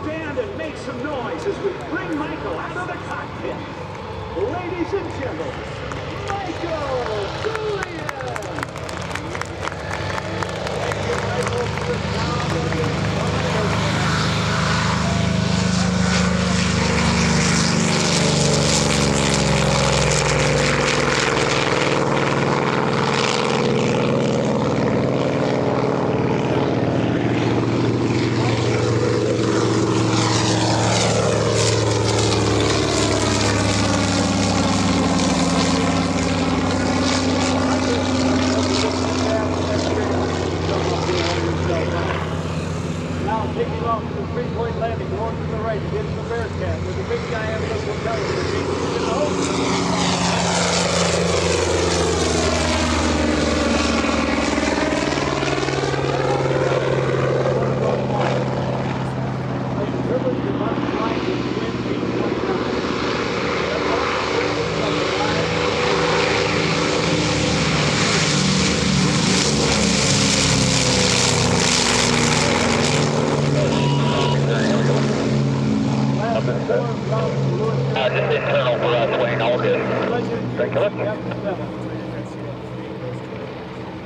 stand and make some noise as we bring Michael out of the cockpit. Ladies and gentlemen, Michael Julian! Thank you, Michael, for the sound of the landing, going to the right, gets the Bearcat with the big guy having a little television. Just internal for Wayne, all good. Thank you.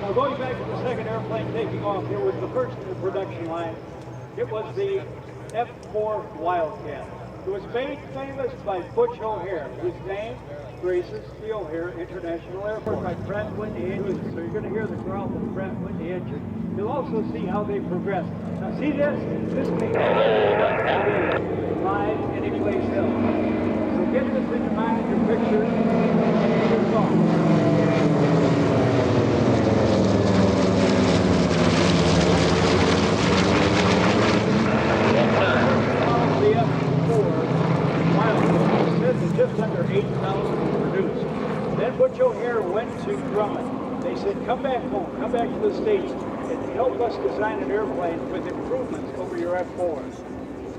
Now going back to the second airplane taking off, here was the first in the production line. It was the F4 Wildcat. It was made famous by Butch O'Hare, whose name graces the O'Hare International Airport by Pratt & Whitney engine. So you're going to hear the growl of the Pratt & Whitney engine. You'll also see how they progress. Now see this? This came live anyplace else. So get this in your mind in your picture. Your song. The F4 Wildcat said that just under 8,000 were produced. Then Butch O'Hare went to Grumman. They said, come back home, come back to the States, and help us design an airplane with improvements over your F4s.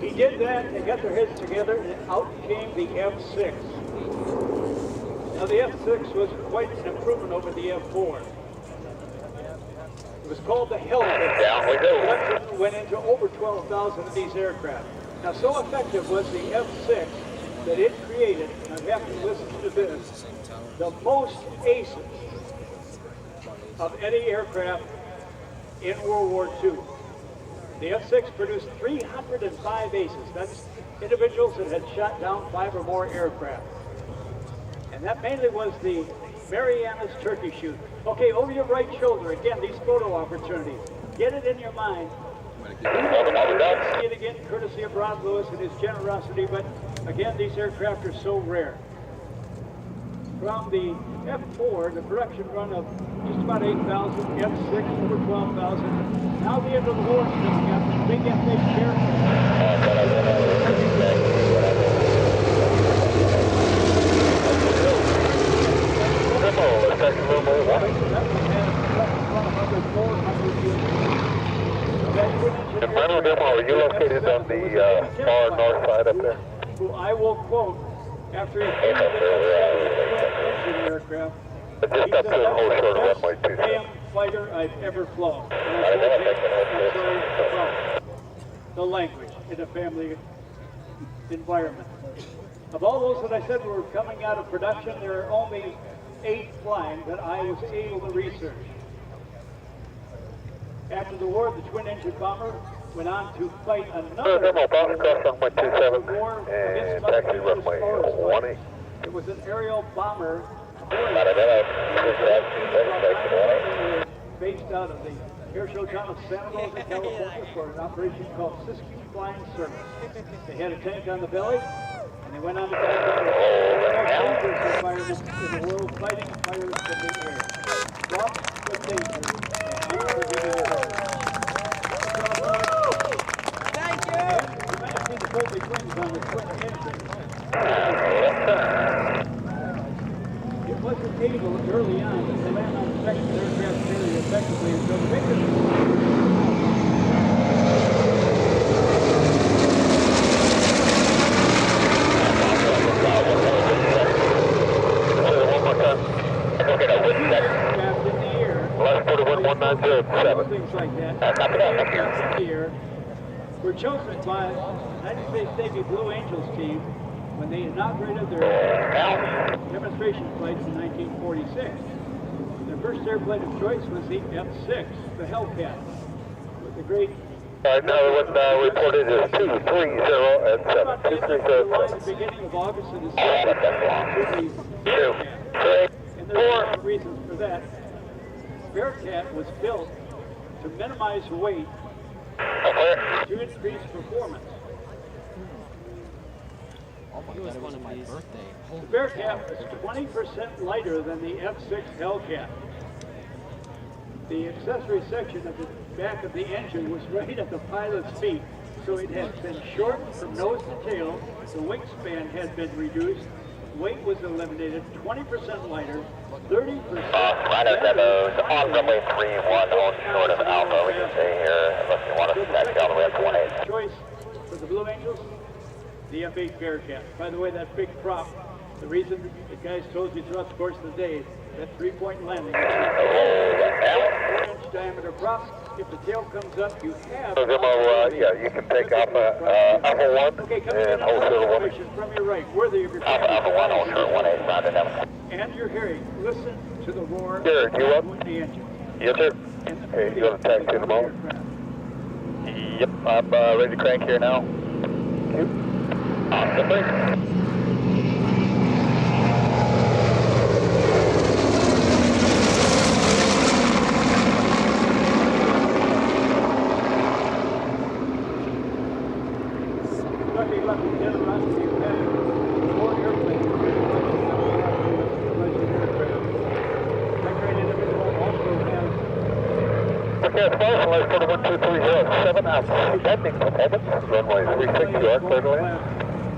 He did that, they got their heads together, and out came the F6. Now the F6 was quite an improvement over the F4. It was called the Hellcat. Down we go. Production went into over 12,000 of these aircraft. Now so effective was the F6 that it created, and I have to listen to this, the most aces of any aircraft in World War II. The F6 produced 305 aces. That's individuals that had shot down 5 or more aircraft. And that mainly was the Mariana's turkey shoot. Okay, over your right shoulder, again, these photo opportunities. Get it in your mind. See it again, courtesy of Ron Lewis and his generosity, but again, these aircraft are so rare. From the F4, the production run of just about 8,000, F6 over 12,000. Now the end of the war is coming up. Big F8F Bearcat. Are you located on the far north side up there? Who I will quote after he came to the engine aircraft. Just up to the whole short runway, too. Damn fighter I've ever flown. The language in a family environment. Of all those that I said were coming out of production, there are only 8 flying that I was able to research. After the war, the twin-engine bomber went on to fight another demo box cross runway 27 war and taxi runway 18. It was an aerial bomber based out of the Airshow town of Santa Rosa, California, for an operation called Siskiyou Flying Service. They had a tank on the belly, and they went on to fight the most dangerous environment in the world, fighting fires from the air. Fraught with danger and unforgiving weather. Thank you! And you might have seen the Colby twins on the twin engine. It wasn't able early on to land on the second aircraft fairly effectively until the victim. Aircraft in the air. Last 41 1907. Things like that. In the air. were chosen by United States Navy Blue Angels team when they inaugurated their demonstration flights in 1946. Their first airplane of choice was the F6, the Hellcat, with the great... Another one reported is 230 and 7230. At the beginning of August and is and there's several reasons for that. Bearcat was built to minimize weight to increase performance. It was one of my birthday. The Bearcat was 20% lighter than the F6 Hellcat. The accessory section of the back of the engine was right at the pilot's feet, so it had been shortened from nose to tail, the wingspan had been reduced, weight was eliminated, 20% lighter, 30%... Right at demos on runway 31 on short of Alpha, we can stay here unless you want us to taxi all the way up to 18. Choice for the Blue Angels, the F8 Bearcat. By the way, that big prop, the reason the guys told you throughout the course of the day, that three-point landing, 4-inch diameter prop. If the tail comes up, you have... yeah, you can take Alpha 1 okay, coming and in hold short 1. from your right, worthy of your... Alpha 1, hold short 1, 9 to 11. And your hearing. Listen to the roar Here, you up? of the engine. Yes, sir. Okay, you going to taxi in a moment? Yep, I'm ready to crank here now. Awesome, thanks. Landing performance, runway 36, you are clear to land.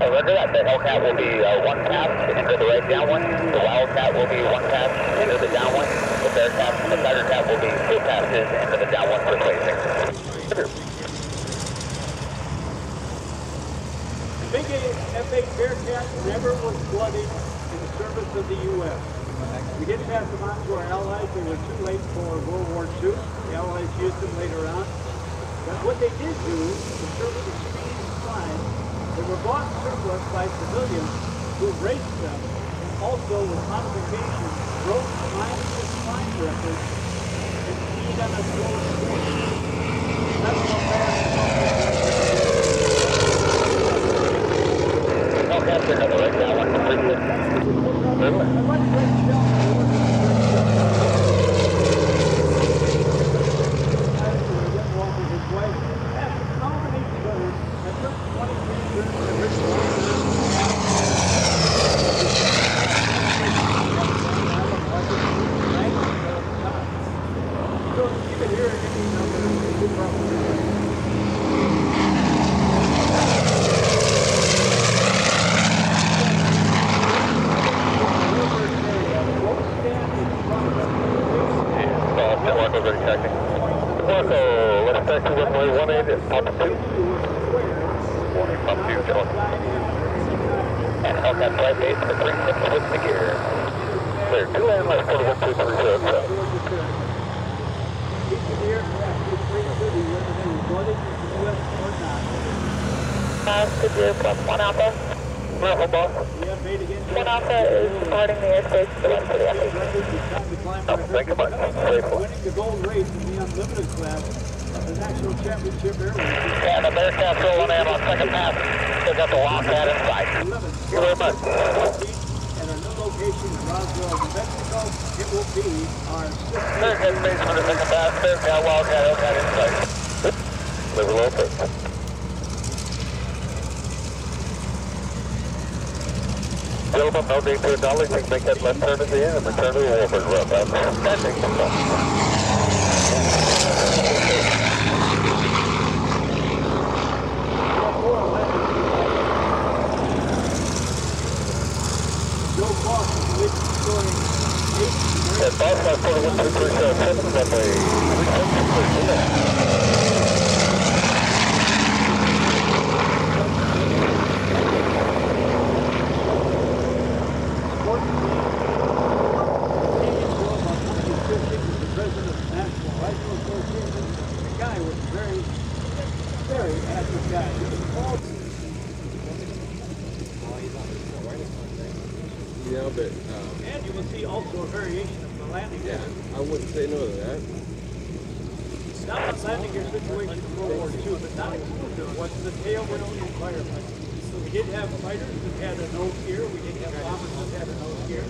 Roger that, the Hellcat will be one pass, enter the right downwind. The Wildcat will be one pass, enter the downwind. The Bearcat and the Tigercat will be two passes, enter the downwind for placing. The big F8 Bearcat never was bloodied in the service of the U.S. We didn't pass them on to our allies. They were too late for World War II. The allies used them later on. But what they did do, to serve the speed and climb, they were bought surplus by civilians who raced them, and also with modification, broke climb records and speed on a slow street. That's how fast Hellcat's another right now, one completely. Really? I went great shell. And Hellcat flight base for 3 minutes with the gear. Clear, 2 land left, 412307. Good year, plus 1 Alpha. Level boss. 1 Alpha is departing the airspace for the F8. Thank you much. Safe one. Winning the gold race in the unlimited class of the National Championship Airways. Yeah, the Bearcat's rolling in on second pass. Still got the Wildcat in sight. Thank you very much. At our new location in Roswell, New Mexico, it will be our Bearcat space for the second pass. Bearcat, Wildcat, Hellcat in sight. Level open. Gentlemen, no need to acknowledge. You can make that left turn at the end and return to the Wolford Road. Standing. At Boston 412377, runway 36. The guy was very, very admirable. Yeah, but And you will see also a variation of the landing gear. I wouldn't say no to that. Not a landing gear situation in World War II, but not exclusive was the tailwheel environment. We did have fighters that had a nose gear. We did have bombers that had a nose gear.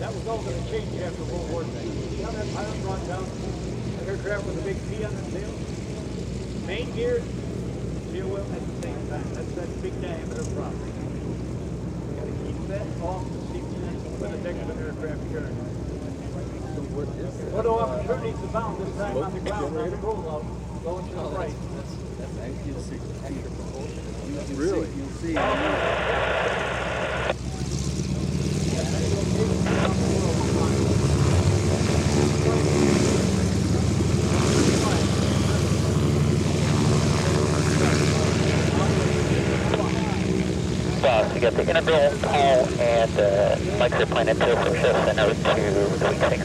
That was all going to change after World War II. See how that pilot brought down an aircraft with a big P on the tail? Main gear, tailwheel at the same time. That's that big diameter prop. You got to keep that off the seat with the deck of an aircraft carrier. What opportunities abound this time on the ground, on the rollout, going to the right. That's actually a extra propulsion. Really? You'll see. To get the integral, Paul, and Mike's airplane into from shift center to the weak thing.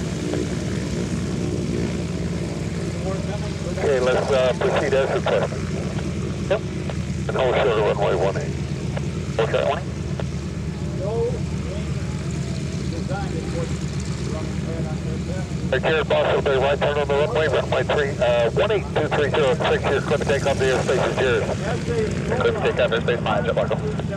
Okay, let's proceed as requested. Yep. And hold short of runway 18. Hold short 20. No design is what running pad on aircraft. Hey, Jared, Boston Bay, right turn on the runway 18230, 6 here, clear to take off the airspace is Jared. As they Clear to take off airspace 5, Jet Marco.